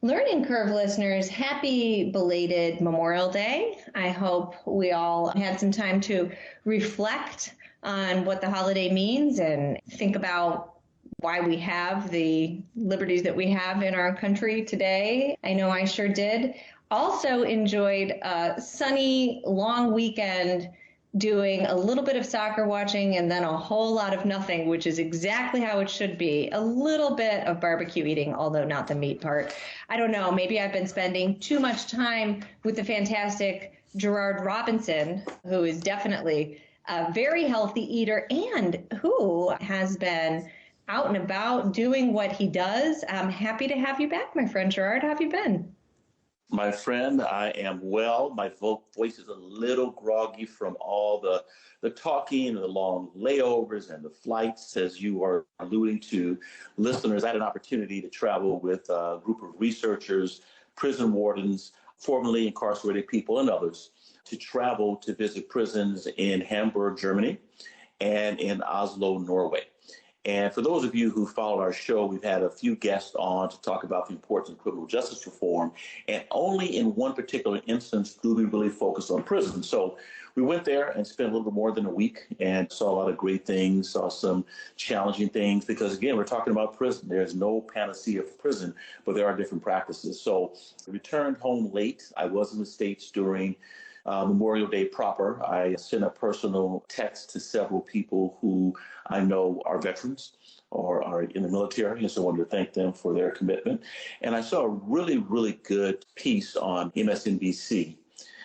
Learning Curve listeners, happy belated Memorial Day. I hope we all had some time to reflect on what the holiday means and think about why we have the liberties that we have in our country today. I know I sure did. Also enjoyed a sunny, long weekend doing a little bit of soccer watching and then a whole lot of nothing, which is exactly how it should be. A little bit of barbecue eating, although not the meat part. I don't know. Maybe I've been spending too much time with the fantastic Gerard Robinson, who is definitely a very healthy eater and who has been out and about doing what he does. I'm happy to have you back, my friend Gerard. How have you been? My friend, I am well. My voice is a little groggy from all the talking and the long layovers and the flights, as you are alluding to. Listeners, I had an opportunity to travel with a group of researchers, prison wardens, formerly incarcerated people, and others to travel to visit prisons in Hamburg, Germany, and in Oslo, Norway. And for those of you who follow our show, we've had a few guests on to talk about the importance of criminal justice reform. And only in one particular instance do we really focus on prison. So we went there and spent a little bit more than a week and saw a lot of great things, saw some challenging things, because, again, we're talking about prison. There's no panacea for prison, but there are different practices. So I returned home late. I was in the States during Memorial Day proper. I sent a personal text to several people who I know are veterans or are in the military, and so I wanted to thank them for their commitment. And I saw a really, really good piece on MSNBC,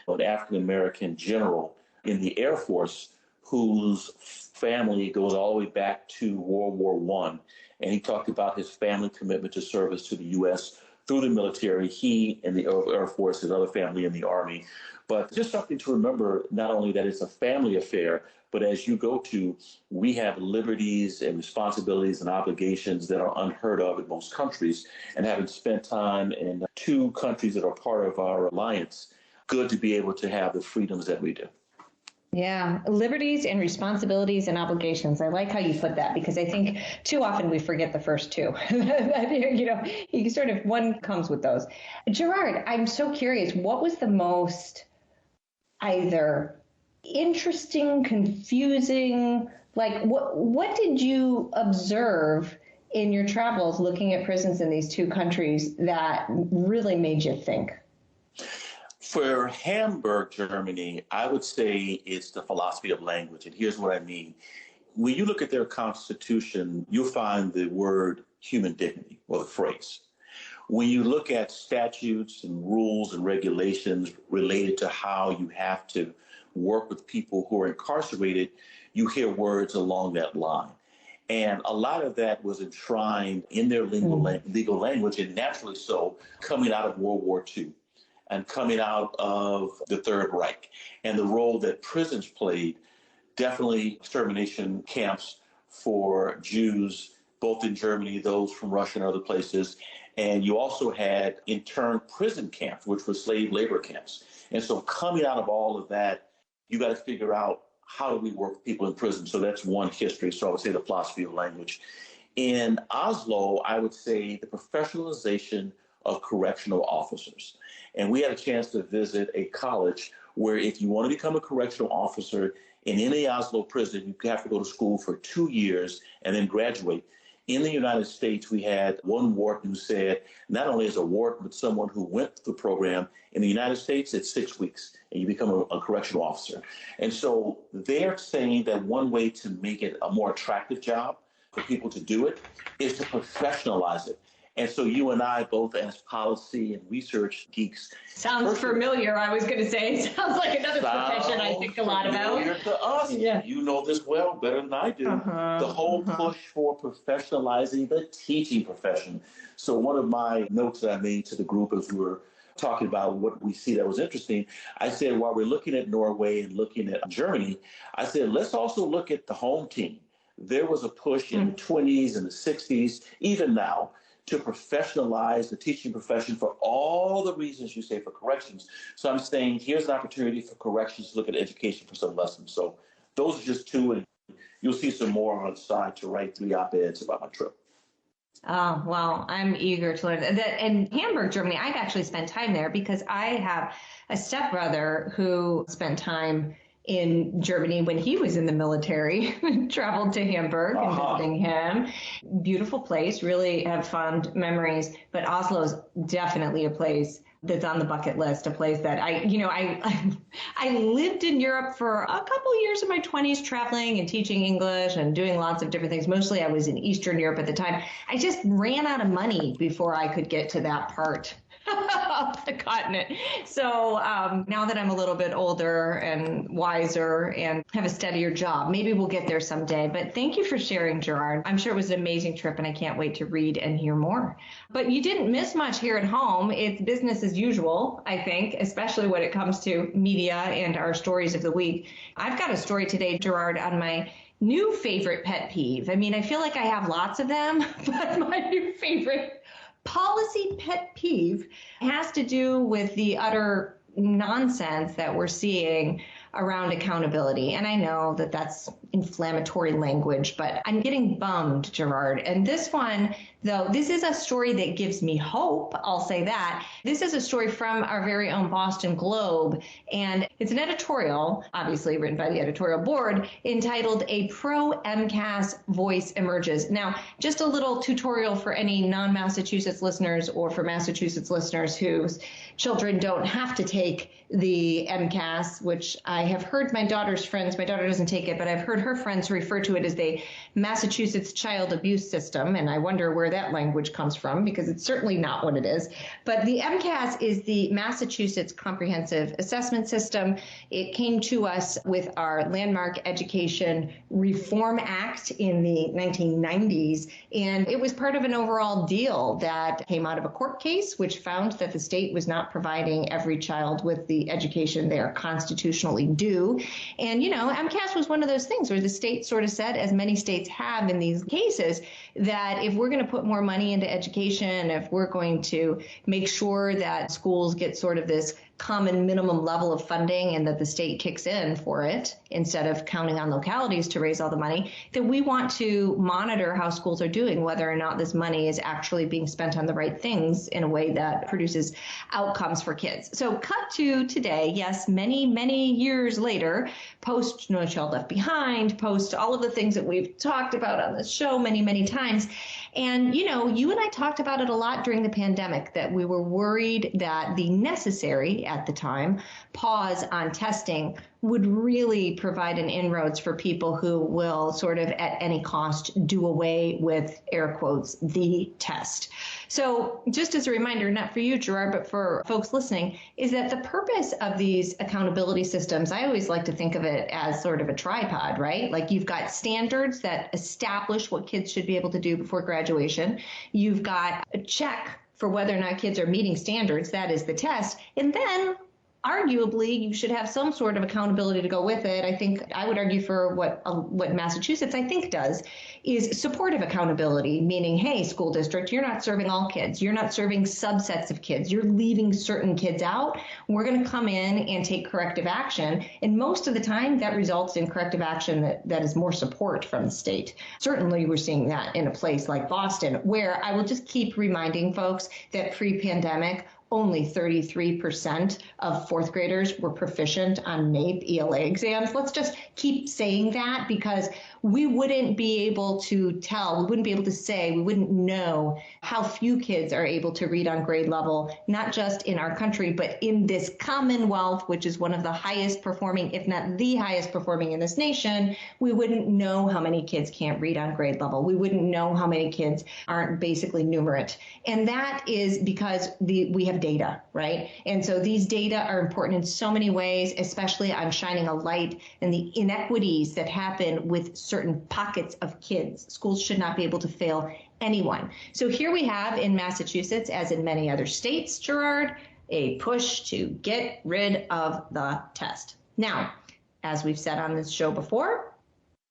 an African-American general in the Air Force whose family goes all the way back to World War I. And he talked about his family commitment to service to the U.S. through the military, he in the Air Force, his other family in the Army. But just something to remember, not only that it's a family affair, but as you go to, we have liberties and responsibilities and obligations that are unheard of in most countries. And having spent time in two countries that are part of our alliance, good to be able to have the freedoms that we do. Yeah, liberties and responsibilities and obligations. I like how you put that because I think too often we forget the first two. You sort of, one comes with those. Gerard, I'm so curious, what was the most either interesting, confusing, like what did you observe in your travels looking at prisons in these two countries that really made you think? For Hamburg, Germany, I would say it's the philosophy of language. And here's what I mean. When you look at their constitution, you'll find the word human dignity, or the phrase. When you look at statutes and rules and regulations related to how you have to work with people who are incarcerated, you hear words along that line. And a lot of that was enshrined in their legal language, and naturally so, coming out of World War II. And coming out of the Third Reich and the role that prisons played, definitely extermination camps for Jews, both in Germany, those from Russia and other places. And you also had interned prison camps, which were slave labor camps. And so coming out of all of that, you got to figure out how do we work with people in prison. So that's one history. So I would say the philosophy of language. In Oslo, I would say the professionalization of correctional officers. And we had a chance to visit a college where if you want to become a correctional officer in any Oslo prison, you have to go to school for 2 years and then graduate. In the United States, we had one warden who said, not only as a warden, but someone who went through the program. In the United States, it's 6 weeks, and you become a correctional officer. And so they're saying that one way to make it a more attractive job for people to do it is to professionalize it. And so you and I, both as policy and research geeks. Sounds familiar, I was going to say. Sounds like another profession I think a lot about. Familiar to us. Yeah. You know this well, better than I do. The whole push for professionalizing the teaching profession. So one of my notes that I made to the group as we were talking about what we see that was interesting, I said, while we're looking at Norway and looking at Germany, I said, let's also look at the home team. There was a push in the 20s and the 60s, even now, to professionalize the teaching profession for all the reasons you say for corrections. So I'm saying here's an opportunity for corrections to look at education for some lessons. So those are just two, and you'll see some more on the side to write 3 op-eds about my trip. Oh, well, I'm eager to learn that. And Hamburg, Germany, I've actually spent time there because I have a stepbrother who spent time in Germany when he was in the military, traveled to Hamburg and Aha. visiting him. Beautiful place, really have fond memories. But Oslo's definitely a place that's on the bucket list, a place that I lived in Europe for a couple years in my 20s, traveling and teaching English and doing lots of different things. Mostly I was in Eastern Europe at the time. I just ran out of money before I could get to that part of the continent. So now that I'm a little bit older and wiser and have a steadier job, maybe we'll get there someday. But thank you for sharing, Gerard. I'm sure it was an amazing trip and I can't wait to read and hear more. But you didn't miss much here at home. It's business as usual, I think, especially when it comes to media and our stories of the week. I've got a story today, Gerard, on my new favorite pet peeve. I mean, I feel like I have lots of them, but my new favorite policy pet peeve has to do with the utter nonsense that we're seeing around accountability. And I know that that's inflammatory language, but I'm getting bummed, Gerard. And this one, though, this is a story that gives me hope. I'll say that. This is a story from our very own Boston Globe. And it's an editorial, obviously written by the editorial board, entitled A Pro MCAS Voice Emerges. Now, just a little tutorial for any non-Massachusetts listeners or for Massachusetts listeners whose children don't have to take the MCAS, which I have heard my daughter's friends, my daughter doesn't take it, but I've heard her friends refer to it as the Massachusetts Child Abuse System. And I wonder where that language comes from because it's certainly not what it is. But the MCAS is the Massachusetts Comprehensive Assessment System. It came to us with our landmark Education Reform Act in the 1990s. And it was part of an overall deal that came out of a court case, which found that the state was not providing every child with the education they are constitutionally due. And, MCAS was one of those things where the state sort of said, as many states have in these cases, that if we're going to put more money into education, if we're going to make sure that schools get sort of this common minimum level of funding and that the state kicks in for it instead of counting on localities to raise all the money, that we want to monitor how schools are doing, whether or not this money is actually being spent on the right things in a way that produces outcomes for kids. So cut to today, yes, many, many years later, post No Child Left Behind, post all of the things that we've talked about on this show many, many times. And, you and I talked about it a lot during the pandemic, that we were worried that the necessary, at the time, pause on testing would really provide an inroads for people who will sort of at any cost do away with, air quotes, the test. So just as a reminder, not for you, Gerard, but for folks listening, is that the purpose of these accountability systems, I always like to think of it as sort of a tripod, right? Like you've got standards that establish what kids should be able to do before graduation. You've got a check for whether or not kids are meeting standards, that is the test. And then arguably, you should have some sort of accountability to go with it. I think I would argue for what Massachusetts, I think, does is supportive accountability, meaning, hey, school district, you're not serving all kids. You're not serving subsets of kids. You're leaving certain kids out. We're going to come in and take corrective action. And most of the time, that results in corrective action that is more support from the state. Certainly, we're seeing that in a place like Boston, where I will just keep reminding folks that pre-pandemic, only 33% of fourth graders were proficient on NAEP ELA exams. Let's just keep saying that because we wouldn't be able to tell, we wouldn't be able to say, we wouldn't know how few kids are able to read on grade level, not just in our country, but in this Commonwealth, which is one of the highest performing, if not the highest performing in this nation. We wouldn't know how many kids can't read on grade level. We wouldn't know how many kids aren't basically numerate. And that is because we have data, right? And so these data are important in so many ways, especially on shining a light and the inequities that happen with certain pockets of kids. Schools should not be able to fail anyone. So here we have in Massachusetts, as in many other states, Gerard, a push to get rid of the test. Now, as we've said on this show before,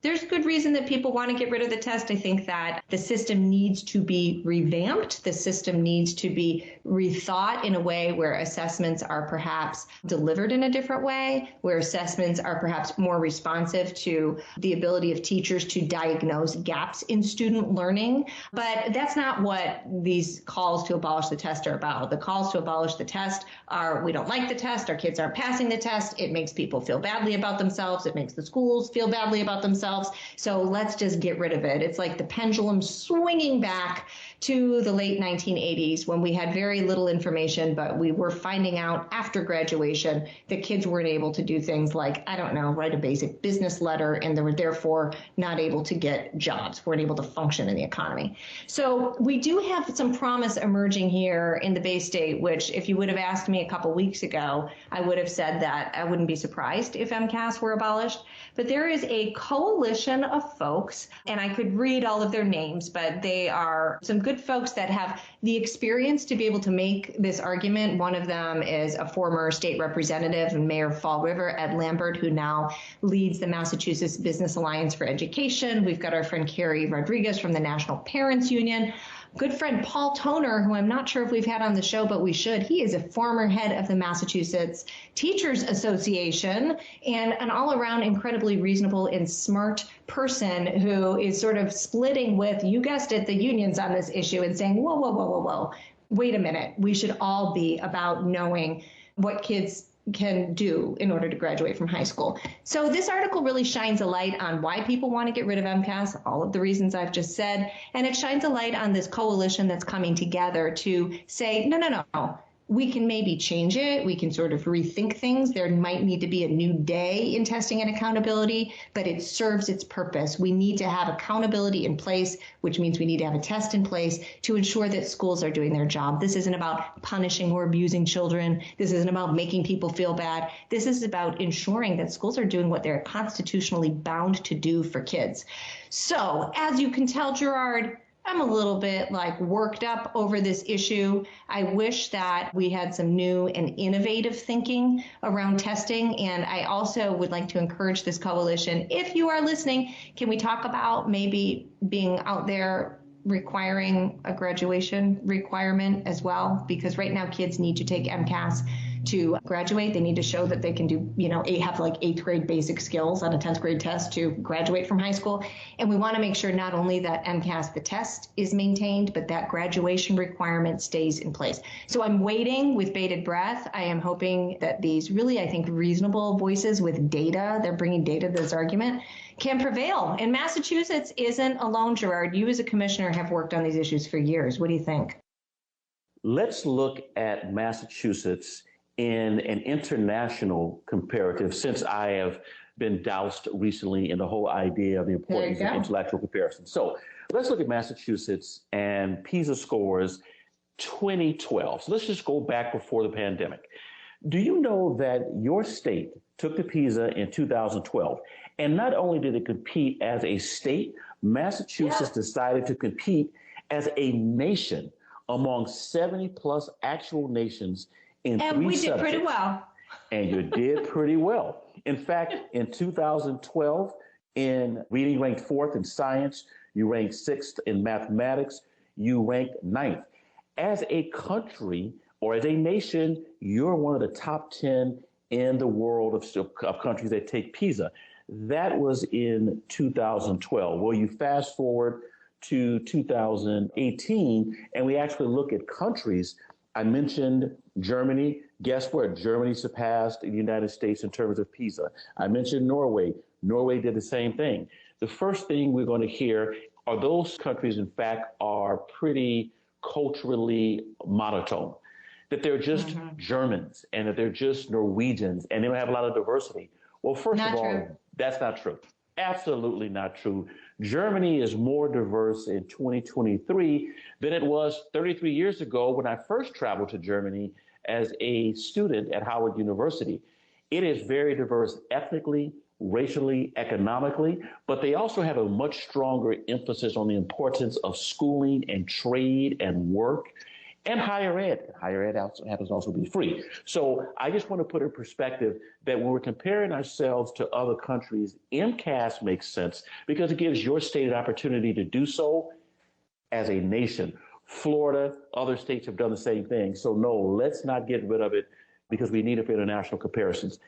There's good reason that people want to get rid of the test. I think that the system needs to be revamped. The system needs to be rethought in a way where assessments are perhaps delivered in a different way, where assessments are perhaps more responsive to the ability of teachers to diagnose gaps in student learning. But that's not what these calls to abolish the test are about. The calls to abolish the test are, we don't like the test, our kids aren't passing the test, it makes people feel badly about themselves, it makes the schools feel badly about themselves. So let's just get rid of it. It's like the pendulum swinging back to the late 1980s when we had very little information, but we were finding out after graduation that kids weren't able to do things like, I don't know, write a basic business letter, and they were therefore not able to get jobs, weren't able to function in the economy. So we do have some promise emerging here in the Bay State, which if you would have asked me a couple weeks ago, I would have said that I wouldn't be surprised if MCAS were abolished. But there is a coalition of folks, and I could read all of their names, but they are some good folks that have the experience to be able to make this argument. One of them is a former state representative and mayor of Fall River, Ed Lambert, who now leads the Massachusetts Business Alliance for Education. We've got our friend Carrie Rodriguez from the National Parents Union. Good friend Paul Toner, who I'm not sure if we've had on the show, but we should. He is a former head of the Massachusetts Teachers Association and an all-around incredibly reasonable and smart person who is sort of splitting with, you guessed it, the unions on this issue and saying, whoa, whoa, whoa, whoa, whoa. Wait a minute. We should all be about knowing what kids can do in order to graduate from high school. So this article really shines a light on why people want to get rid of MCAS, all of the reasons I've just said, and it shines a light on this coalition that's coming together to say, no. We can maybe change it. We can sort of rethink things. There might need to be a new day in testing and accountability, but it serves its purpose. We need to have accountability in place, which means we need to have a test in place to ensure that schools are doing their job. This isn't about punishing or abusing children. This isn't about making people feel bad. This is about ensuring that schools are doing what they're constitutionally bound to do for kids. So, as you can tell, Gerard, I'm a little bit worked up over this issue. I wish that we had some new and innovative thinking around testing. And I also would like to encourage this coalition. If you are listening, can we talk about maybe being out there requiring a graduation requirement as well? Because right now kids need to take MCAS to graduate. They need to show that they can do, have like 8th grade basic skills on a 10th grade test to graduate from high school. And we want to make sure not only that MCAS, the test, is maintained, but that graduation requirement stays in place. So I'm waiting with bated breath. I am hoping that these really, I think, reasonable voices with data, they're bringing data to this argument, can prevail. And Massachusetts isn't alone, Gerard. You as a commissioner have worked on these issues for years. What do you think? Let's look at Massachusetts in an international comparative, since I have been doused recently in the whole idea of the importance of intellectual comparison. So let's look at Massachusetts and PISA scores 2012. So let's just go back before the pandemic. Do you know that your state took the PISA in 2012? And not only did it compete as a state, Massachusetts decided to compete as a nation among 70 plus actual nations in and 3 we subjects. did pretty well. And you did pretty well. In fact, in 2012, in reading ranked 4th, in science, you ranked 6th, in mathematics, you ranked 9th. As a country or as a nation, you're one of the top 10 in the world of countries that take PISA. That was in 2012. Well, you fast forward to 2018, and we actually look at countries. I mentioned Germany. Guess what? Germany surpassed the United States in terms of PISA. I mentioned Norway. Norway did the same thing. The first thing we're going to hear are those countries, in fact, are pretty culturally monotone, that they're just Germans and that they're just Norwegians and they don't have a lot of diversity. Well, first of all, that's not true. Absolutely not true. Germany is more diverse in 2023 than it was 33 years ago when I first traveled to Germany as a student at Howard University. It is very diverse ethnically, racially, economically, but they also have a much stronger emphasis on the importance of schooling and trade and work. and higher ed. Higher ed also happens to also be free. So I just want to put in perspective that when we're comparing ourselves to other countries, MCAS makes sense because it gives your state an opportunity to do so as a nation. Florida, other states have done the same thing. So no, let's not get rid of it because we need it for international comparisons.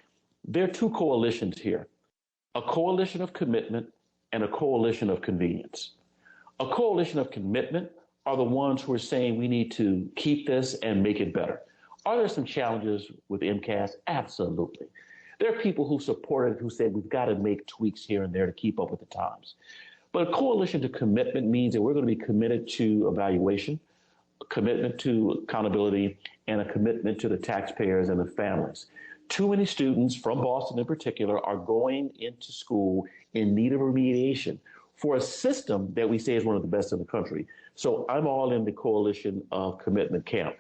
There are two coalitions here, a coalition of commitment and a coalition of convenience. A coalition of commitment are the ones who are saying we need to keep this and make it better. Are there some challenges with MCAS? Absolutely. There are people who support it who said we've got to make tweaks here and there to keep up with the times. But a coalition to commitment means that we're going to be committed to evaluation, a commitment to accountability, and a commitment to the taxpayers and the families. Too many students from Boston in particular are going into school in need of remediation for a system that we say is one of the best in the country. So I'm all in the coalition of commitment camp,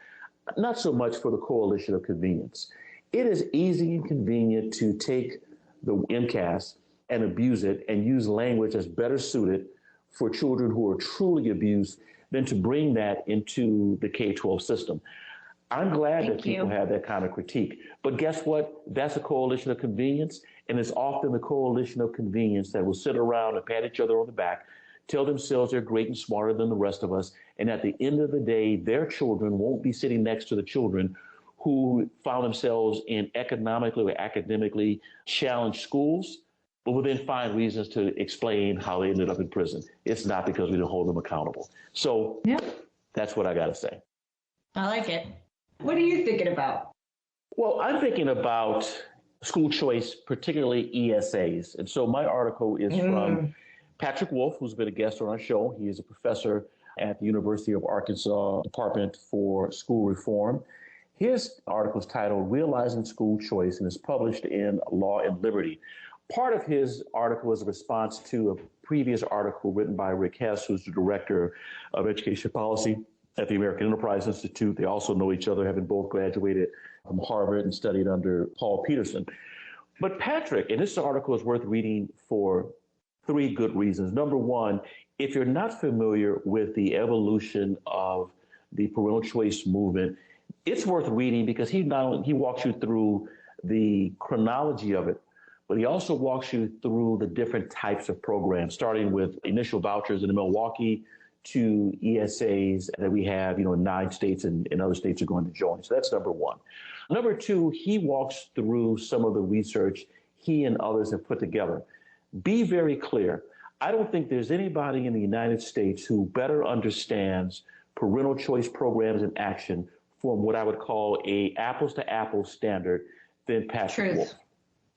not so much for the coalition of convenience. It is easy and convenient to take the MCAS and abuse it and use language that's better suited for children who are truly abused than to bring that into the K-12 system. I'm glad that people have that kind of critique. But guess what? That's a coalition of convenience, and it's often the coalition of convenience that will sit around and pat each other on the back, tell themselves they're great and smarter than the rest of us, and at the end of the day, their children won't be sitting next to the children who found themselves in economically or academically challenged schools, but will then find reasons to explain how they ended up in prison. It's not because we didn't hold them accountable. So that's what I got to say. I like it. What are you thinking about? Well, I'm thinking about school choice, particularly ESAs. And so my article is from Patrick Wolf, who's been a guest on our show. He is a professor at the University of Arkansas Department for School Reform. His article is titled Realizing School Choice and is published in Law and Liberty. Part of his article is a response to a previous article written by Rick Hess, who's the director of education policy at the American Enterprise Institute. They also know each other, having both graduated from Harvard and studied under Paul Peterson. But Patrick, and this article is worth reading for three good reasons. Number one, if you're not familiar with the evolution of the parental choice movement, it's worth reading because he walks you through the chronology of it, but he also walks you through the different types of programs, starting with initial vouchers in Milwaukee to ESAs that we have, in 9 states and other states are going to join. So that's number one. Number two, he walks through some of the research he and others have put together. Be very clear. I don't think there's anybody in the United States who better understands parental choice programs in action from what I would call a apples to apples standard than Patrick Wolf.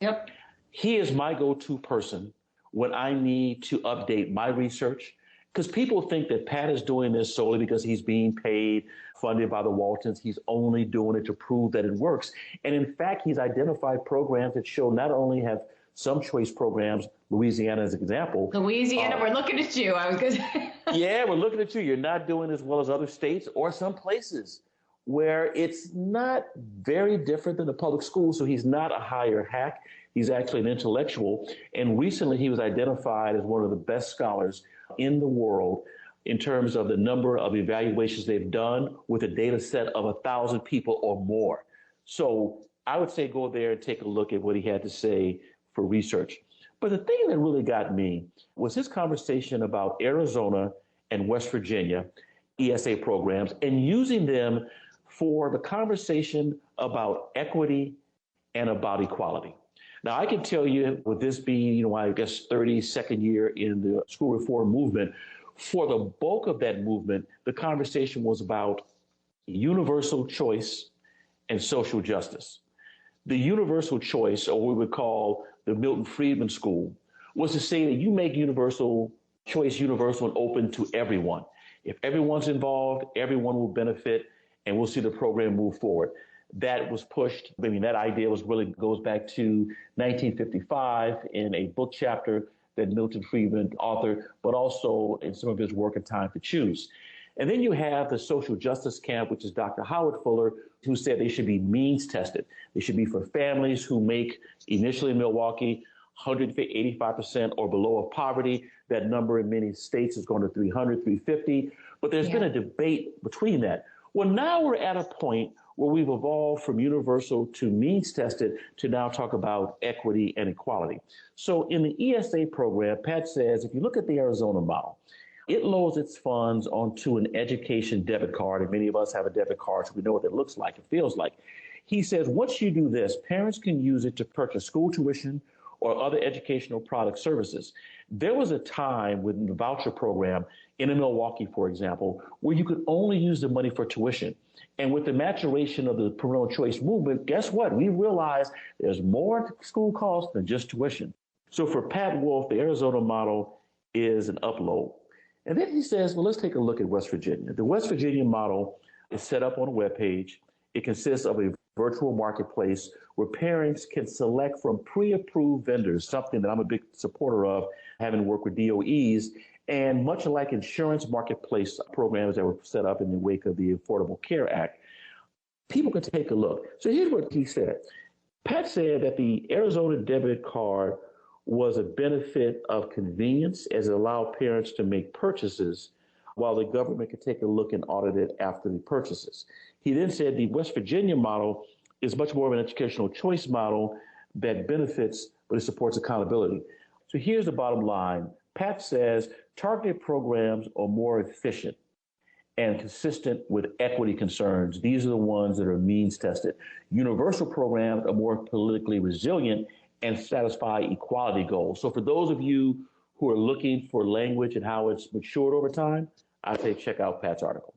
Yep. He is my go-to person when I need to update my research, because people think that Pat is doing this solely because he's being paid, funded by the Waltons. He's only doing it to prove that it works. And in fact, he's identified programs that show not only have some choice programs, Louisiana as an example. Louisiana, we're looking at you. I was going to Yeah, we're looking at you. You're not doing as well as other states or some places where it's not very different than the public school. So he's not a hire hack. He's actually an intellectual. And recently he was identified as one of the best scholars in the world in terms of the number of evaluations they've done with a data set of 1,000 people or more. So I would say go there and take a look at what he had to say for research. But the thing that really got me was his conversation about Arizona and West Virginia ESA programs and using them for the conversation about equity and about equality. Now, I can tell you, with this being, I guess 32nd year in the school reform movement, for the bulk of that movement, the conversation was about universal choice and social justice. The universal choice, or what we would call the Milton Friedman School, was to say that you make universal choice universal and open to everyone. If everyone's involved, everyone will benefit, and we'll see the program move forward. That was pushed. That idea goes back to 1955 in a book chapter that Milton Friedman authored, but also in some of his work in Time to Choose. And then you have the social justice camp, which is Dr. Howard Fuller, who said they should be means tested. They should be for families who make, initially in Milwaukee, 185% or below of poverty. That number in many states is going to 300, 350. But there's been a debate between that. Well, now we're at a point where we've evolved from universal to means tested to now talk about equity and equality. So in the ESA program, Pat says, if you look at the Arizona model, it loads its funds onto an education debit card, and many of us have a debit card, so we know what it looks like, it feels like. He says, once you do this, parents can use it to purchase school tuition or other educational product services. There was a time within the voucher program in Milwaukee, for example, where you could only use the money for tuition. And with the maturation of the parental choice movement, guess what? We realized there's more school costs than just tuition. So for Pat Wolf, the Arizona model is an upload. And then he says, well, let's take a look at West Virginia. The West Virginia model is set up on a webpage. It consists of a virtual marketplace where parents can select from pre-approved vendors, something that I'm a big supporter of, having worked with DOEs, and much like insurance marketplace programs that were set up in the wake of the Affordable Care Act, people can take a look. So here's what he said. Pat said that the Arizona debit card was a benefit of convenience as it allowed parents to make purchases while the government could take a look and audit it after the purchases. He then said the West Virginia model is much more of an educational choice model that benefits, but it supports accountability. So here's the bottom line. Pat says targeted programs are more efficient and consistent with equity concerns. These are the ones that are means tested. Universal programs are more politically resilient and satisfy equality goals. So for those of you who are looking for language and how it's matured over time, I'd say check out Pat's article.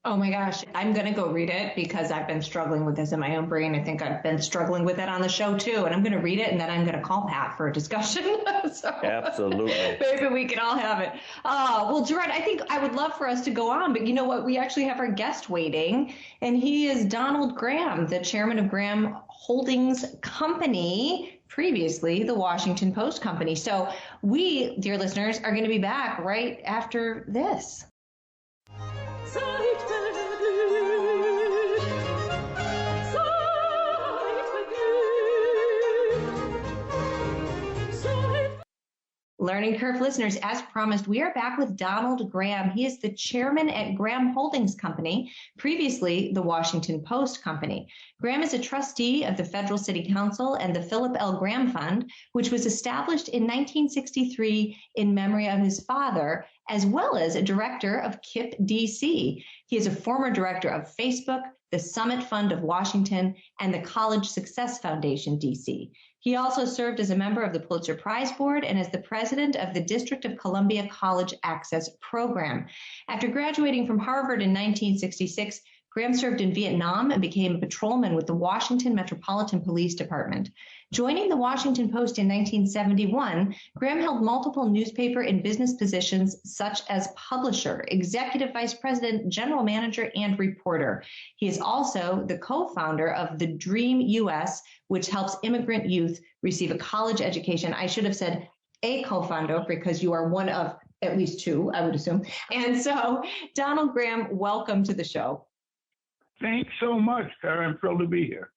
Oh my gosh, I'm going to go read it because I've been struggling with this in my own brain. I think I've been struggling with it on the show too. And I'm going to read it and then I'm going to call Pat for a discussion. So absolutely. Maybe we can all have it. Well, Gerard, I think I would love for us to go on, but you know what? We actually have our guest waiting, and he is Donald Graham, the chairman of Graham Holdings Company, previously the Washington Post Company. So we, dear listeners, are going to be back right after this. Learning Curve listeners, as promised, we are back with Donald Graham. He is the chairman at Graham Holdings Company, previously the Washington Post Company. Graham is a trustee of the Federal City Council and the Philip L. Graham Fund, which was established in 1963 in memory of his father, as well as a director of KIPP DC. He is a former director of Facebook, the Summit Fund of Washington, and the College Success Foundation DC. He also served as a member of the Pulitzer Prize Board and as the president of the District of Columbia College Access Program. After graduating from Harvard in 1966, Graham served in Vietnam and became a patrolman with the Washington Metropolitan Police Department. Joining the Washington Post in 1971, Graham held multiple newspaper and business positions such as publisher, executive vice president, general manager, and reporter. He is also the co-founder of the Dream US, which helps immigrant youth receive a college education. I should have said a co-founder because you are one of at least two, I would assume. And so, Donald Graham, welcome to the show. Thanks so much, Karen. I'm thrilled to be here.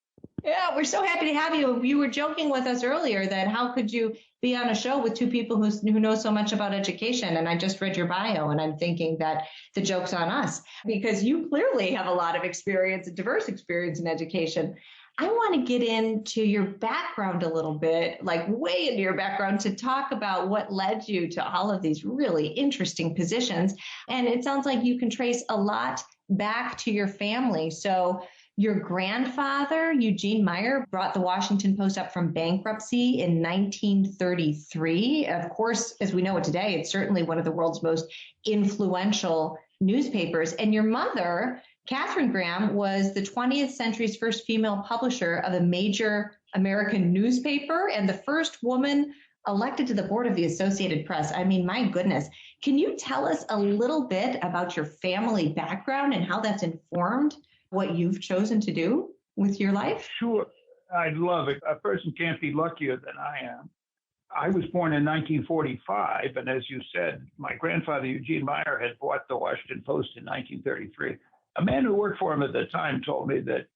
Yeah, we're so happy to have you. You were joking with us earlier that how could you be on a show with two people who know so much about education? And I just read your bio, and I'm thinking that the joke's on us because you clearly have a lot of experience, a diverse experience in education. I want to get into your background a little bit, like way into your background, to talk about what led you to all of these really interesting positions. And it sounds like you can trace a lot back to your family. So your grandfather, Eugene Meyer, brought the Washington Post up from bankruptcy in 1933. Of course, as we know it today, it's certainly one of the world's most influential newspapers. And your mother, Catherine Graham, was the 20th century's first female publisher of a major American newspaper and the first woman elected to the board of the Associated Press. I mean, my goodness. Can you tell us a little bit about your family background and how that's informed what you've chosen to do with your life? Sure. I'd love it. A person can't be luckier than I am. I was born in 1945, and as you said, my grandfather, Eugene Meyer, had bought the Washington Post in 1933. A man who worked for him at the time told me that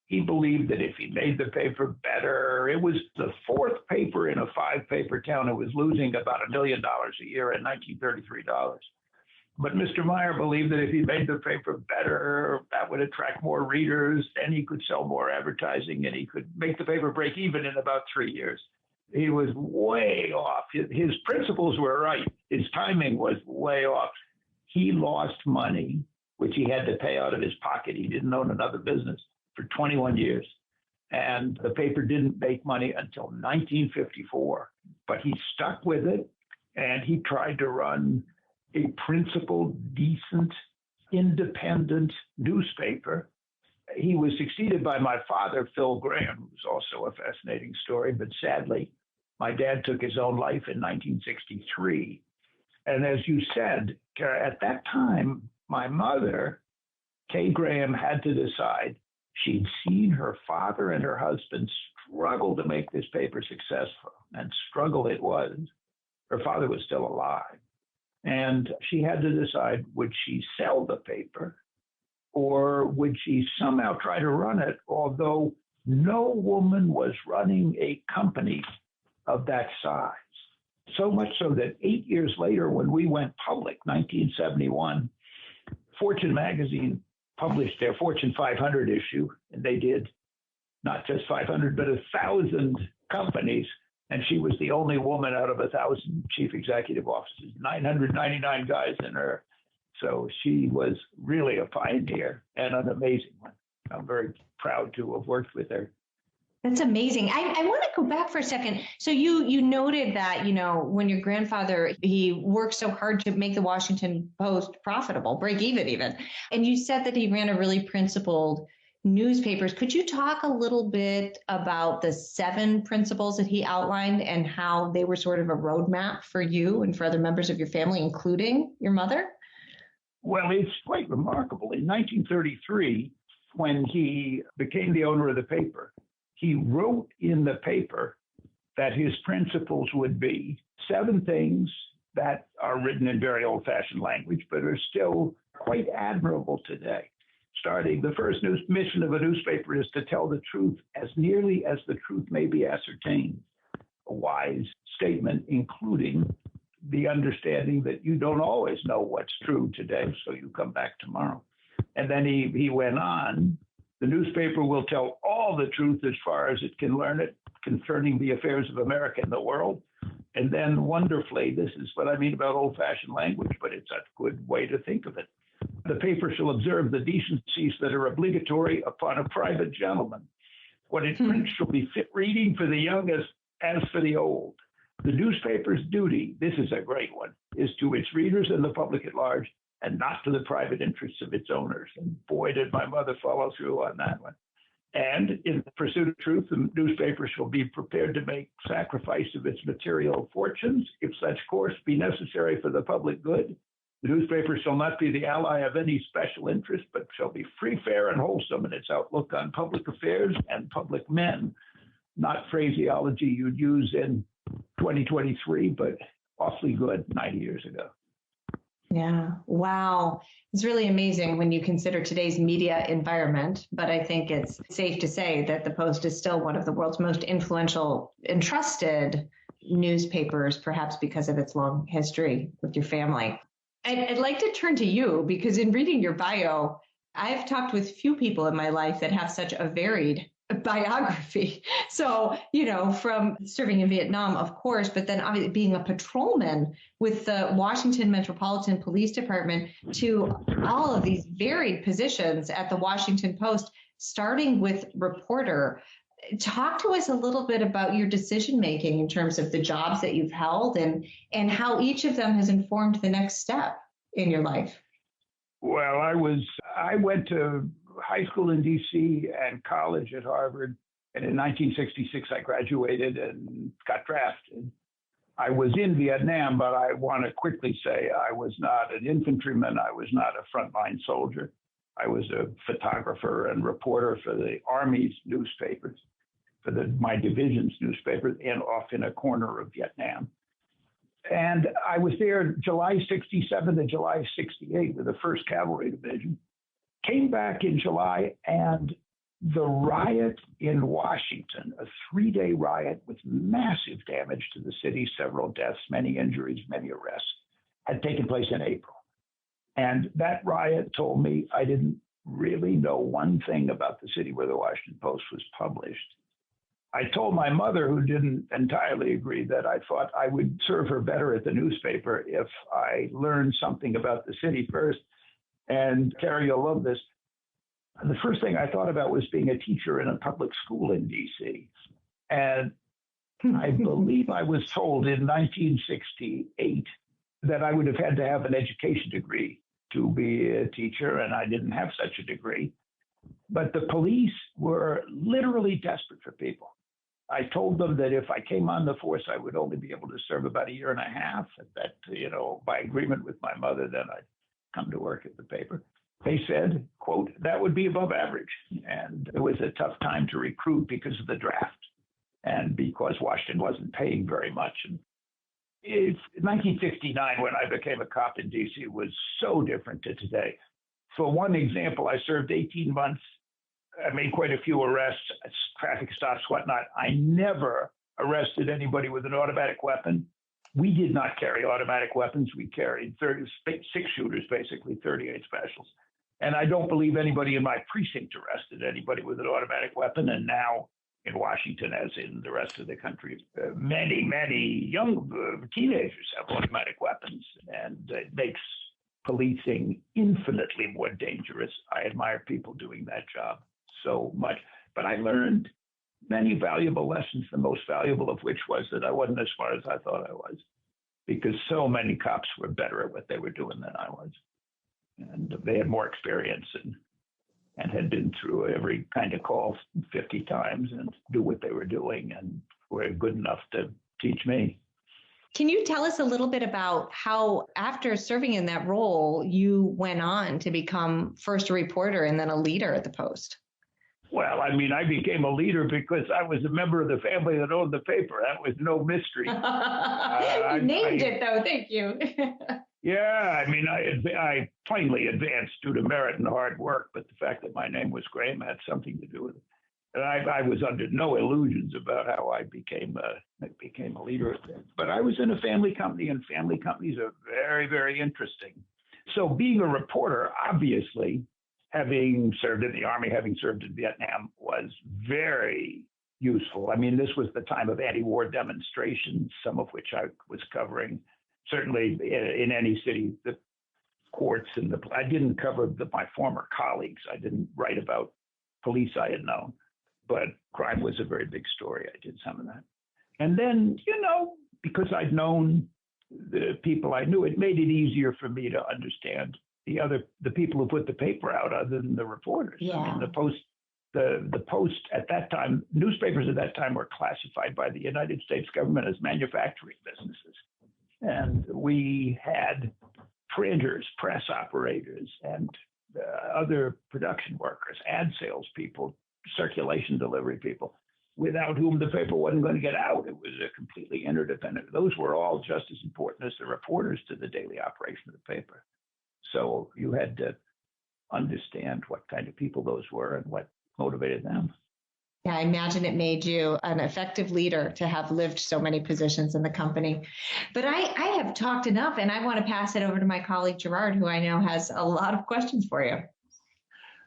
he believed that if he made the paper better, it was the fourth paper in a 5-paper town. It was losing about $1 million a year at $1933. But Mr. Meyer believed that if he made the paper better, that would attract more readers, and he could sell more advertising, and he could make the paper break even in about 3 years. He was way off. His principles were right. His timing was way off. He lost money, which he had to pay out of his pocket. He didn't own another business for 21 years. And the paper didn't make money until 1954. But he stuck with it, and he tried to run a principled, decent, independent newspaper. He was succeeded by my father, Phil Graham, who's also a fascinating story, but sadly, my dad took his own life in 1963. And as you said, at that time, my mother, Kay Graham, had to decide. She'd seen her father and her husband struggle to make this paper successful, and struggle it was. Her father was still alive. And she had to decide, would she sell the paper or would she somehow try to run it, although no woman was running a company of that size. So much so that 8 years later, when we went public, 1971, Fortune magazine published their Fortune 500 issue, and they did not just 500, but 1,000 companies. And she was the only woman out of 1,000 chief executive officers, 999 guys in her. So she was really a pioneer and an amazing one. I'm very proud to have worked with her. That's amazing. I want to go back for a second. So you noted that, when your grandfather, he worked so hard to make the Washington Post profitable, break even. And you said that he ran a really principled newspapers. Could you talk a little bit about the 7 principles that he outlined and how they were sort of a roadmap for you and for other members of your family, including your mother? Well, it's quite remarkable. In 1933, when he became the owner of the paper, he wrote in the paper that his principles would be 7 things that are written in very old-fashioned language, but are still quite admirable today. Starting, the first mission of a newspaper is to tell the truth as nearly as the truth may be ascertained. A wise statement, including the understanding that you don't always know what's true today, so you come back tomorrow. And then he went on, the newspaper will tell all the truth as far as it can learn it concerning the affairs of America and the world. And then wonderfully, this is what I mean about old-fashioned language, but it's a good way to think of it. The paper shall observe the decencies that are obligatory upon a private gentleman. What it prints shall be fit reading for the young as for the old. The newspaper's duty, this is a great one, is to its readers and the public at large, and not to the private interests of its owners. And boy, did my mother follow through on that one. And in the pursuit of truth, the newspaper shall be prepared to make sacrifice of its material fortunes, if such course be necessary for the public good. The newspaper shall not be the ally of any special interest, but shall be free, fair, and wholesome in its outlook on public affairs and public men. Not phraseology you'd use in 2023, but awfully good 90 years ago. Yeah. Wow. It's really amazing when you consider today's media environment. But I think it's safe to say that the Post is still one of the world's most influential and trusted newspapers, perhaps because of its long history with your family. I'd like to turn to you because in reading your bio, I've talked with few people in my life that have such a varied biography. So, from serving in Vietnam, of course, but then obviously being a patrolman with the Washington Metropolitan Police Department to all of these varied positions at the Washington Post, starting with reporter. Talk to us a little bit about your decision making in terms of the jobs that you've held and how each of them has informed the next step in your life. Well, I went to high school in D.C. and college at Harvard. And in 1966, I graduated and got drafted. I was in Vietnam, but I want to quickly say I was not an infantryman. I was not a frontline soldier. I was a photographer and reporter for the Army's newspapers, for my division's newspapers, and off in a corner of Vietnam. And I was there July 67 to July 68 with the 1st Cavalry Division. Came back in July, and the riot in Washington, a 3-day riot with massive damage to the city, several deaths, many injuries, many arrests, had taken place in April. And that riot told me I didn't really know one thing about the city where the Washington Post was published. I told my mother, who didn't entirely agree, that I thought I would serve her better at the newspaper if I learned something about the city first. And Carrie, you'll love this. The first thing I thought about was being a teacher in a public school in D.C. And I believe I was told in 1968 that I would have had to have an education degree to be a teacher, and I didn't have such a degree. But the police were literally desperate for people. I told them that if I came on the force, I would only be able to serve about a year and a half. That, by agreement with my mother, then I'd come to work at the paper. They said, quote, that would be above average. And it was a tough time to recruit because of the draft and because Washington wasn't paying very much. And 1969, when I became a cop in D.C., was so different to today. For one example, I served 18 months. I made quite a few arrests, traffic stops, whatnot. I never arrested anybody with an automatic weapon. We did not carry automatic weapons. We carried 36 shooters, basically 38 specials. And I don't believe anybody in my precinct arrested anybody with an automatic weapon. And now in Washington, as in the rest of the country, many young teenagers have automatic weapons, and it makes policing infinitely more dangerous. I admire people doing that job so much. But I learned many valuable lessons, the most valuable of which was that I wasn't as smart as I thought I was, because so many cops were better at what they were doing than I was. And they had more experience and had been through every kind of call 50 times and knew what they were doing and were good enough to teach me. Can you tell us a little bit about how, after serving in that role, you went on to become first a reporter and then a leader at the Post? Well, I mean, I became a leader because I was a member of the family that owned the paper. That was no mystery. You named it, though. Thank you. Yeah, I mean, I plainly advanced due to merit and hard work, but the fact that my name was Graham had something to do with it. And I was under no illusions about how I became a leader. But I was in a family company, and family companies are very, very interesting. So being a reporter, obviously, having served in the Army, having served in Vietnam, was very useful. I mean, this was the time of anti-war demonstrations, some of which I was covering. Certainly in any city, the courts and I didn't cover my former colleagues. I didn't write about police I had known, but crime was a very big story. I did some of that. And then, because I'd known the people I knew, it made it easier for me to understand the people who put the paper out other than the reporters. Yeah. I mean, the Post at that time, newspapers at that time were classified by the United States government as manufacturing businesses. And we had printers, press operators, and other production workers, ad salespeople, circulation delivery people, without whom the paper wasn't going to get out. It was a completely interdependent. Those were all just as important as the reporters to the daily operation of the paper. So you had to understand what kind of people those were and what motivated them. Yeah, I imagine it made you an effective leader to have lived so many positions in the company. But I have talked enough, and I want to pass it over to my colleague, Gerard, who I know has a lot of questions for you.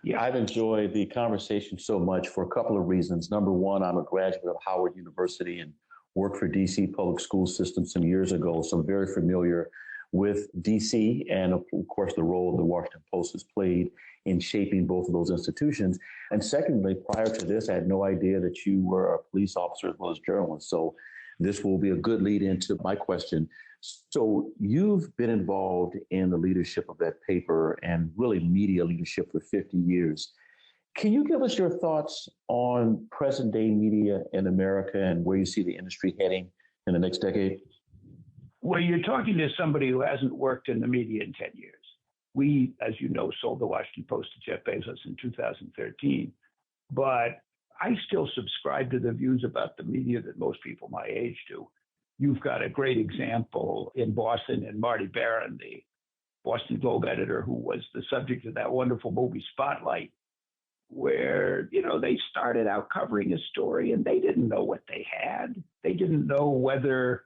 Yeah, I've enjoyed the conversation so much for a couple of reasons. Number one, I'm a graduate of Howard University and worked for DC public school system some years ago, so I'm very familiar with DC and, of course, the role the Washington Post has played in shaping both of those institutions. And secondly, prior to this, I had no idea that you were a police officer as well as journalist. So this will be a good lead into my question. So you've been involved in the leadership of that paper and really media leadership for 50 years. Can you give us your thoughts on present day media in America and where you see the industry heading in the next decade? Well, you're talking to somebody who hasn't worked in the media in 10 years. We, as you know, sold the Washington Post to Jeff Bezos in 2013. But I still subscribe to the views about the media that most people my age do. You've got a great example in Boston in Marty Barron, the Boston Globe editor, who was the subject of that wonderful movie Spotlight, where, they started out covering a story and they didn't know what they had. They didn't know whether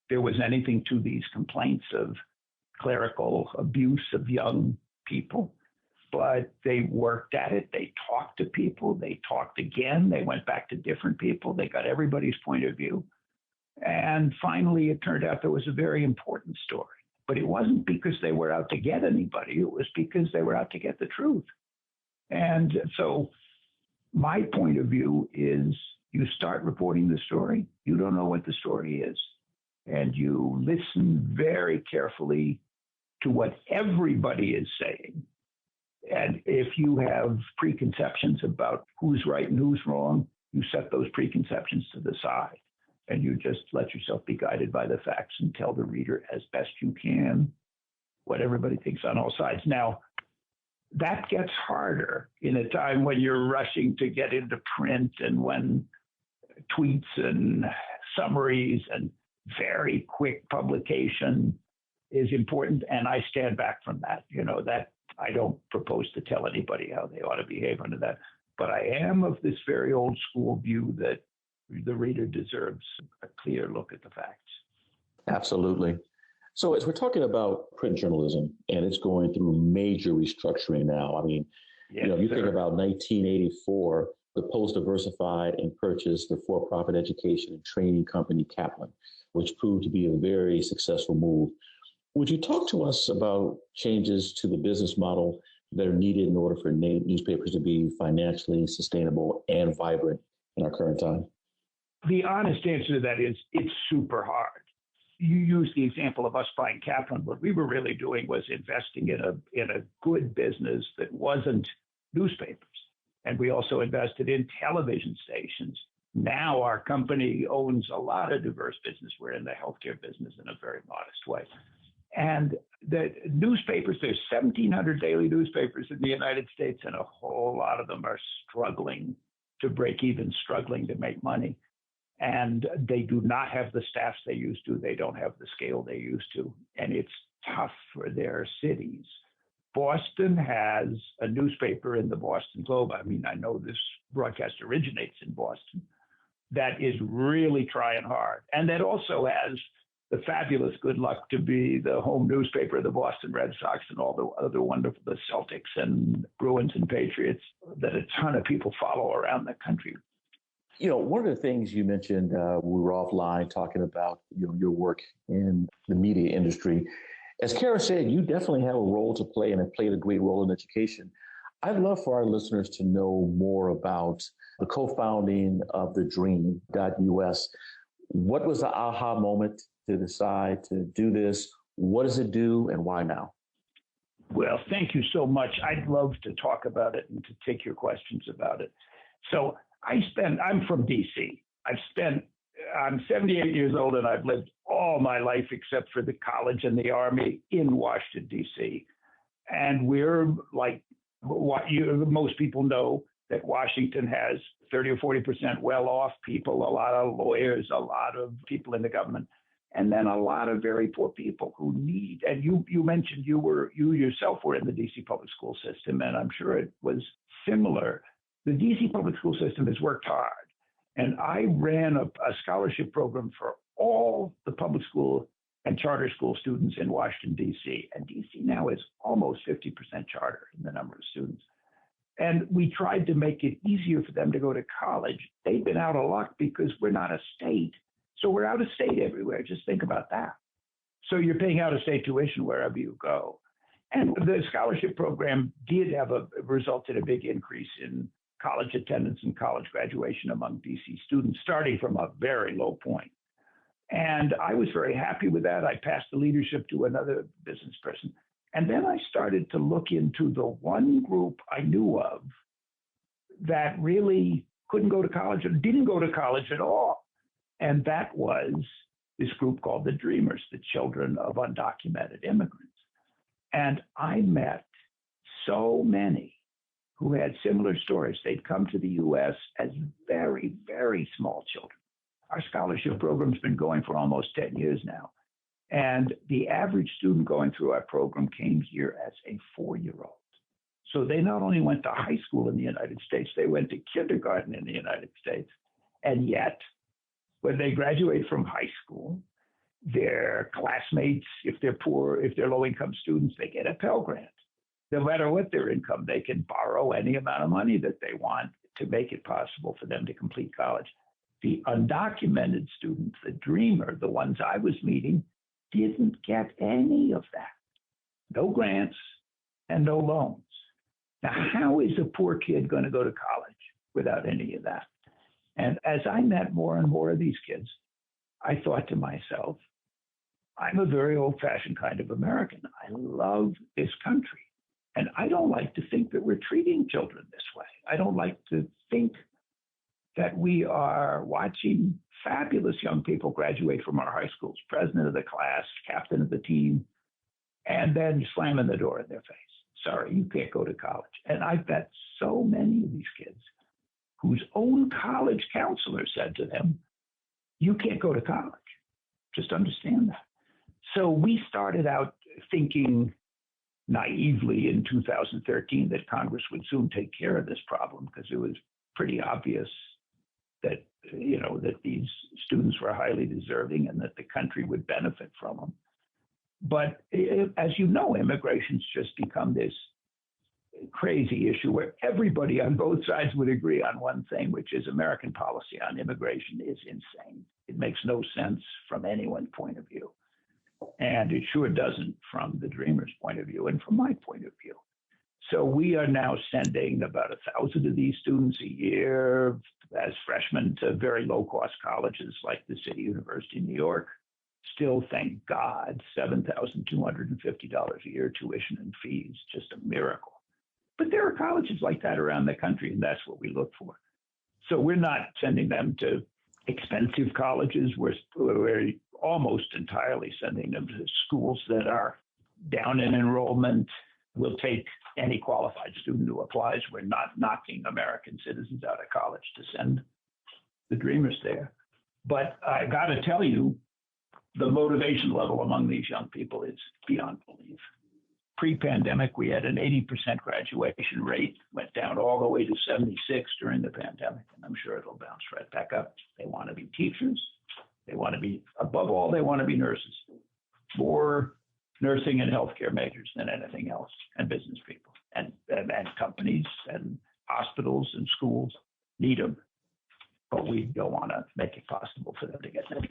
there was anything to these complaints of clerical abuse of young people. But they worked at it. They talked to people. They talked again. They went back to different people. They got everybody's point of view. And finally, it turned out there was a very important story. But it wasn't because they were out to get anybody. It was because they were out to get the truth. And so my point of view is you start reporting the story. You don't know what the story is. And you listen very carefully to what everybody is saying. And if you have preconceptions about who's right and who's wrong, you set those preconceptions to the side and you just let yourself be guided by the facts and tell the reader as best you can what everybody thinks on all sides. Now, that gets harder in a time when you're rushing to get into print and when tweets and summaries and very quick publication is important. And I stand back from that, that I don't propose to tell anybody how they ought to behave under that. But I am of this very old school view that the reader deserves a clear look at the facts. Absolutely. So as we're talking about print journalism, and it's going through major restructuring now, I mean, Yes, you think about 1984, the Post diversified and purchased the for-profit education and training company Kaplan, which proved to be a very successful move. Would you talk to us about changes to the business model that are needed in order for newspapers to be financially sustainable and vibrant in our current time? The honest answer to that is it's super hard. You use the example of us buying Kaplan. What we were really doing was investing in a good business that wasn't newspapers. And we also invested in television stations. Now our company owns a lot of diverse business. We're in the healthcare business in a very modest way. And the newspapers, there's 1,700 daily newspapers in the United States, and a whole lot of them are struggling to break even, struggling to make money. And they do not have the staffs they used to. They don't have the scale they used to. And it's tough for their cities. Boston has a newspaper in the Boston Globe. I mean, I know this broadcast originates in Boston. That is really trying hard. And that also has the fabulous good luck to be the home newspaper of the Boston Red Sox and all the other wonderful, the Celtics and Bruins and Patriots that a ton of people follow around the country. One of the things you mentioned, we were offline talking about your work in the media industry. As Kara said, you definitely have a role to play and have played a great role in education. I'd love for our listeners to know more about the co-founding of the Dream.us. What was the aha moment to decide to do this? What does it do and why now? Well, thank you so much. I'd love to talk about it and to take your questions about it. So I'm from DC. I'm 78 years old and I've lived all my life except for the college and the Army in Washington, DC. And we're like most people know that Washington has 30 or 40% well-off people, a lot of lawyers, a lot of people in the government, and then a lot of very poor people who need, and you mentioned you yourself were in the DC public school system, and I'm sure it was similar. The DC public school system has worked hard. And I ran a scholarship program for all the public school and charter school students in Washington, D.C. And D.C. now is almost 50% charter in the number of students. And we tried to make it easier for them to go to college. They've been out of luck because we're not a state. So we're out of state everywhere. Just think about that. So you're paying out of state tuition wherever you go. And the scholarship program did have result in a big increase in college attendance and college graduation among DC students, starting from a very low point. And I was very happy with that. I passed the leadership to another business person. And then I started to look into the one group I knew of that really couldn't go to college or didn't go to college at all. And that was this group called the Dreamers, the children of undocumented immigrants. And I met so many who had similar stories. They'd come to the U.S. as very, very small children. Our scholarship program's been going for almost 10 years now. And the average student going through our program came here as a 4-year-old. So they not only went to high school in the United States, they went to kindergarten in the United States. And yet, when they graduate from high school, Their classmates, if they're poor, if they're low-income students, they get a Pell Grant. No matter what their income, they can borrow any amount of money that they want to make it possible for them to complete college. The undocumented students, the dreamer, the ones I was meeting, didn't get any of that. No grants and no loans. Now, how is a poor kid going to go to college without any of that? And as I met more and more of these kids, I thought to myself, I'm a very old-fashioned kind of American. I love this country. And I don't like to think that we're treating children this way. I don't like to think that we are watching fabulous young people graduate from our high schools, president of the class, captain of the team, and then slamming the door in their face. Sorry, you can't go to college. And I've met so many of these kids whose own college counselor said to them, you can't go to college. Just understand that. So we started out thinking naively in 2013 that Congress would soon take care of this problem because it was pretty obvious that, that these students were highly deserving and that the country would benefit from them. But as you know, immigration's just become this crazy issue where everybody on both sides would agree on one thing, which is American policy on immigration is insane. It makes no sense from anyone's point of view. And it sure doesn't from the dreamer's point of view and from my point of view. So we are now sending about 1,000 of these students a year as freshmen to very low-cost colleges like the City University of New York. Still, thank God, $7,250 a year tuition and fees, just a miracle. But there are colleges like that around the country, and that's what we look for. So we're not sending them to expensive colleges. We're almost entirely sending them to schools that are down in enrollment. We'll take any qualified student who applies. We're not knocking American citizens out of college to send the dreamers there. But I got to tell you, the motivation level among these young people is beyond belief. Pre-pandemic, we had an 80% graduation rate, went down all the way to 76 during the pandemic, and I'm sure it'll bounce right back up. They want to be teachers. They want to be, above all, they want to be nurses. More nursing and healthcare majors than anything else, and business people, and companies and hospitals and schools need them. But we don't want to make it possible for them to get them.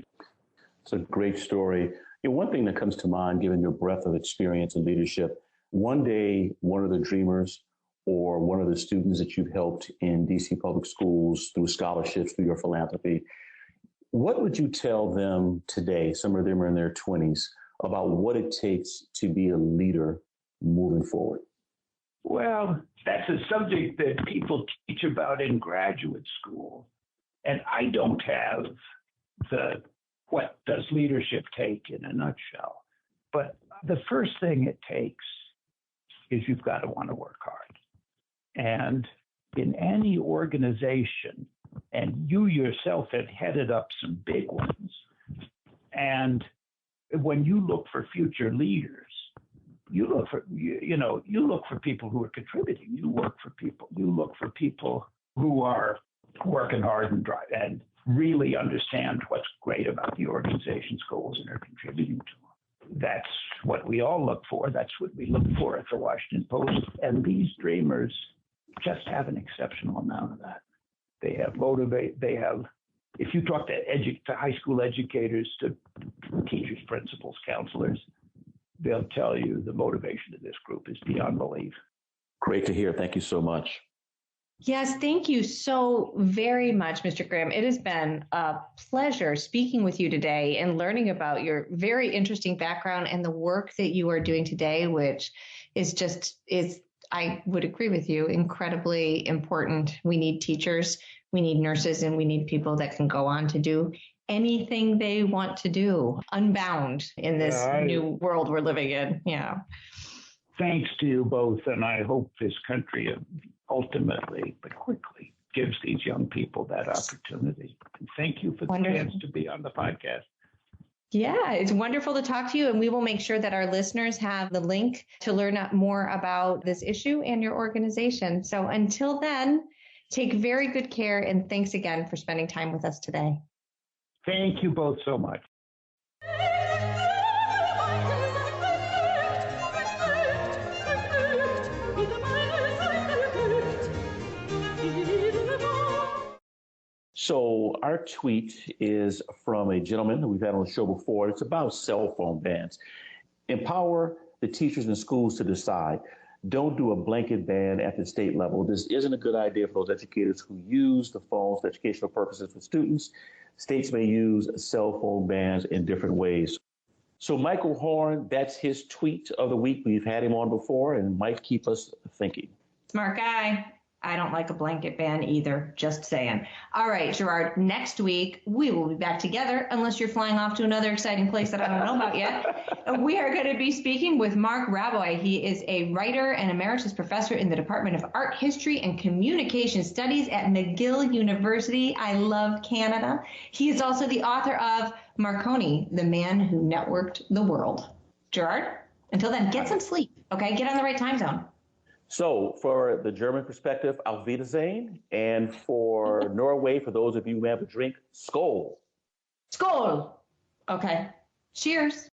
It's a great story. One thing that comes to mind, given your breadth of experience and leadership, one day, one of the dreamers or one of the students that you've helped in DC public schools through scholarships, through your philanthropy, what would you tell them today, some of them are in their 20s, about what it takes to be a leader moving forward? Well, that's a subject that people teach about in graduate school. And I don't have the what does leadership take in a nutshell. But the first thing it takes is you've got to want to work hard. And in any organization, and you yourself have headed up some big ones, and when you look for future leaders, you look for people who are contributing. You look for people who are working hard and drive and really understand what's great about the organization's goals and are contributing to them. That's what we all look for. That's what we look for at the Washington Post. And these dreamers just have an exceptional amount of that. They have if you talk to high school educators, to teachers, principals, counselors, they'll tell you the motivation of this group is beyond belief. Great to hear. Thank you so much. Yes, thank you so very much, Mr. Graham. It has been a pleasure speaking with you today and learning about your very interesting background and the work that you are doing today, which is I would agree with you, incredibly important. We need teachers, we need nurses, and we need people that can go on to do anything they want to do, unbound in this new world we're living in. Yeah. Thanks to you both, and I hope this country ultimately, but quickly, gives these young people that opportunity. And thank you for the chance to be on the podcast. Yeah, it's wonderful to talk to you, and we will make sure that our listeners have the link to learn more about this issue and your organization. So until then, take very good care, and thanks again for spending time with us today. Thank you both so much. So our tweet is from a gentleman that we've had on the show before. It's about cell phone bans. Empower the teachers and schools to decide. Don't do a blanket ban at the state level. This isn't a good idea for those educators who use the phones for educational purposes with students. States may use cell phone bans in different ways. So Michael Horn, that's his tweet of the week. We've had him on before and might keep us thinking. Smart guy. I don't like a blanket ban either, just saying. All right, Gerard, next week we will be back together unless you're flying off to another exciting place that I don't know about yet. We are going to be speaking with Mark Raboy. He is a writer and emeritus professor in the Department of Art History and Communication Studies at McGill University. I love Canada. He is also the author of Marconi, the Man Who Networked the World. Gerard, until then, get some sleep, okay? Get on the right time zone. So for the German perspective, Auf Wiedersehen. And for Norway, for those of you who have a drink, Skål. Skål. Okay. Cheers.